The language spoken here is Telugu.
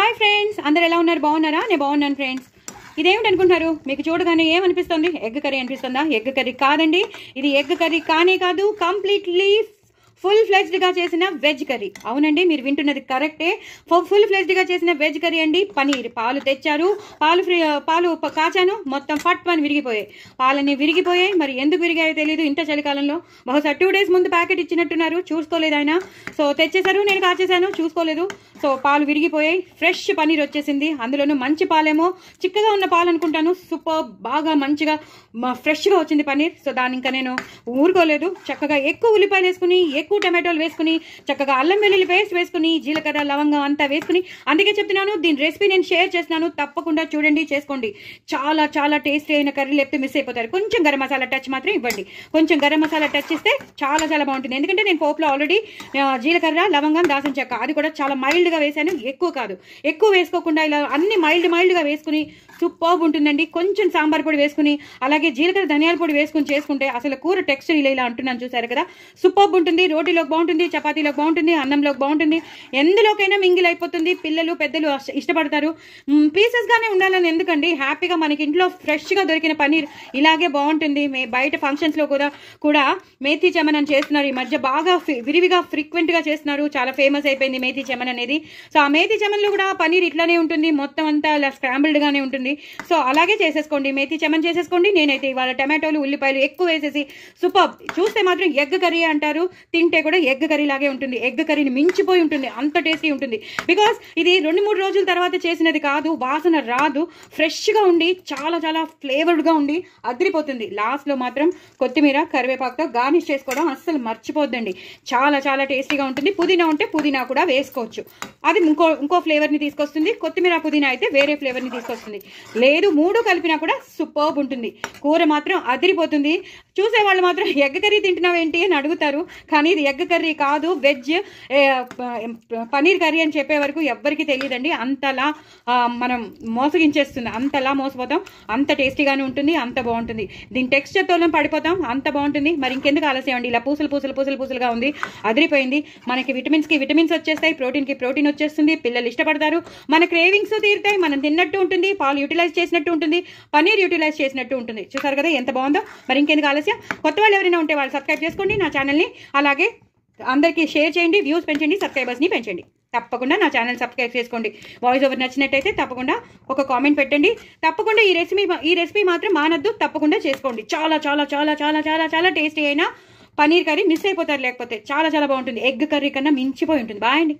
హాయ్ ఫ్రెండ్స్, అందరు ఎలా ఉన్నారు? బాగున్నారా? నేను బాగున్నాను ఫ్రెండ్స్. ఇదేమిటి అనుకుంటున్నారు? మీకు చూడగానే ఏమనిపిస్తుంది? ఎగ్ కర్రీ అనిపిస్తుందా? ఎగ్ కర్రీ కాదండి. ఇది ఎగ్ కర్రీ కానే కాదు, కంప్లీట్లీ ఫుల్ ఫ్లెజ్డ్గా చేసిన వెజ్ కర్రీ. అవునండి, మీరు వింటున్నది కరెక్టే. ఫుల్ ఫ్లెజ్డ్గా చేసిన వెజ్ కర్రీ అండి. పనీర్ పాలు తెచ్చారు, పాలు కాచాను, మొత్తం ఫట్ అని విరిగిపోయాయి. పాలన్నీ విరిగిపోయాయి. మరి ఎందుకు విరిగాయో తెలియదు. ఇంత చలికాలంలో బహుశా 2 days ముందు ప్యాకెట్ ఇచ్చినట్టున్నారు, చూసుకోలేదు ఆయన. సో తెచ్చేశారు, నేను కాచేశాను, చూసుకోలేదు. సో పాలు విరిగిపోయాయి. ఫ్రెష్ పనీర్ వచ్చేసింది. అందులోనూ మంచి పాలేమో, చిక్కగా ఉన్న పాలు అనుకుంటాను. సూపర్, బాగా మంచిగా ఫ్రెష్గా వచ్చింది పనీర్. సో దాని ఇంకా నేను ఊరుకోలేదు. చక్కగా ఎక్కువ ఉల్లిపాయలు వేసుకుని, ఎక్కువ టమాటోలు వేసుకుని, చక్కగా అల్లం వెల్లుల్లి పేస్ట్ వేసుకుని, జీలకర్ర లవంగం అంతా వేసుకుని, అందుకే చెప్తున్నాను, దీని రెసిపీ నేను షేర్ చేస్తున్నాను. తప్పకుండా చూడండి, చేసుకోండి. చాలా చాలా టేస్టీ అయిన కర్రీ, లేకపోతే మిస్ అయిపోతారు. కొంచెం గరం మసాలా టచ్ మాత్రం ఇవ్వండి. కొంచెం గరం మసాలా టచ్ ఇస్తే చాలా చాలా బాగుంటుంది. ఎందుకంటే నేను పోపులో ఆల్రెడీ జీలకర్ర లవంగం దాల్చిన చెక్క అది కూడా చాలా మైల్డ్గా వేసాను, ఎక్కువ కాదు. ఎక్కువ వేసుకోకుండా ఇలా అన్ని మైల్డ్గా వేసుకుని సూపర్ ఉంటుందండి. కొంచెం సాంబార్ పొడి వేసుకుని, అలాగే జీలకర్ర ధనియాల పొడి వేసుకుని చేసుకుంటే అసలు కూర టెక్స్చర్ ఇలా అంటున్నాను, చూసారు కదా? సూపర్ ఉంటుంది. రోటీలోకి బాగుంటుంది, చపాతీలోకి బాగుంటుంది, అన్నంలోకి బాగుంటుంది, ఎందులోకైనా మింగిల్ అయిపోతుంది. పిల్లలు పెద్దలు ఇష్టపడతారు. పీసెస్గానే ఉండాలని ఎందుకండి, హ్యాపీగా మనకి ఇంట్లో ఫ్రెష్గా దొరికిన పనీర్ ఇలాగే బాగుంటుంది. బయట ఫంక్షన్స్లో కూడా మేథీ చెమన్ అని చేస్తున్నారు ఈ మధ్య, బాగా విరివిగా ఫ్రీక్వెంట్గా చేస్తున్నారు. చాలా ఫేమస్ అయిపోయింది మేథీ చెమన్ అనేది. సో ఆ మేథీ చెమన్లో కూడా పనీర్ ఇట్లానే ఉంటుంది, మొత్తం అంతా అలా స్క్రాంబుల్డ్గానే ఉంటుంది. సో అలాగే చేసేసుకోండి, మేథీ చెమన్ చేసేసుకోండి. నేనైతే ఇవాళ టమాటోలు ఉల్లిపాయలు ఎక్కువ వేసేసి సూపర్. చూస్తే మాత్రం ఎగ్ కర్రీ అంటారు, తింటే కూడా ఎగ్ కర్రీ లాగే ఉంటుంది. ఎగ్ కర్రీని మించిపోయి ఉంటుంది, అంత టేస్టీ ఉంటుంది. బికాస్ ఇది 2-3 రోజుల తర్వాత చేసినది కాదు, వాసన రాదు, ఫ్రెష్గా ఉండి చాలా చాలా ఫ్లేవర్డ్గా ఉండి అదిరిపోతుంది. లాస్ట్లో మాత్రం కొత్తిమీర కరివేపాకుతో గార్నిష్ చేసుకోవడం అస్సలు మర్చిపోద్దండి. చాలా చాలా టేస్టీగా ఉంటుంది. పుదీనా ఉంటే పుదీనా కూడా వేసుకోవచ్చు, అది ఇంకో ఫ్లేవర్ని తీసుకొస్తుంది. కొత్తిమీర పుదీనా అయితే వేరే ఫ్లేవర్ని తీసుకొస్తుంది. లేదు, 3 కలిపినా కూడా సూపర్బ్ ఉంటుంది. కూర మాత్రం అదిరిపోతుంది. చూసేవాళ్ళు మాత్రం ఎగ్ కర్రీ తింటున్నావు ఏంటి అని అడుగుతారు, కానీ ఇది ఎగ్ కర్రీ కాదు, వెజ్ పనీర్ కర్రీ అని చెప్పే వరకు ఎవ్వరికి తెలియదండి. అంతలా మనం మోసగించేస్తుంది, అంతలా మోసపోతాం. అంత టేస్టీగానే ఉంటుంది, అంత బాగుంటుంది. దీని టెక్స్చర్తో పడిపోతాం, అంత బాగుంటుంది. మరి ఇంకెందుకు ఆలస్యం అండి? ఇలా పూసలుగా ఉంది, అదిరిపోయింది. మనకి విటమిన్స్ వచ్చేస్తాయి, ప్రోటీన్కి ప్రోటీన్ వచ్చేస్తుంది, పిల్లలు ఇష్టపడతారు, మన క్రేవింగ్స్ తీరుతాయి, మనం తిన్నట్టు ఉంటుంది, పాలు యూటిలైజ్ చేసినట్టు ఉంటుంది, పనీర్ యూటిలైజ్ చేసినట్టు ఉంటుంది. చూసారు కదా ఎంత బాగుందో? మరి ఇంకెందుకు ఆలస్యం? కొత్త వాళ్ళు ఎవరైనా ఉంటే వాళ్ళు సబ్స్క్రైబ్ చేసుకోండి నా ఛానల్ని. అలాగే అందరికీ షేర్ చేయండి, వ్యూస్ పెంచండి, సబ్స్క్రైబర్స్ని పెంచండి. తప్పకుండా నా ఛానల్ సబ్స్క్రైబ్ చేసుకోండి. వాయిస్ ఓవర్ నచ్చినట్టయితే తప్పకుండా ఒక కామెంట్ పెట్టండి. తప్పకుండా ఈ రెసిపీ మాత్రం మానద్దు, తప్పకుండా చేసుకోండి. చాలా చాలా చాలా చాలా చాలా చాలా టేస్టీ అయిన పనీర్ కర్రీ, మిస్ అయిపోతారు లేకపోతే. చాలా చాలా బాగుంటుంది. ఎగ్ కర్రీ కన్నా మించిపోయి ఉంటుంది. బాయ్ అండి.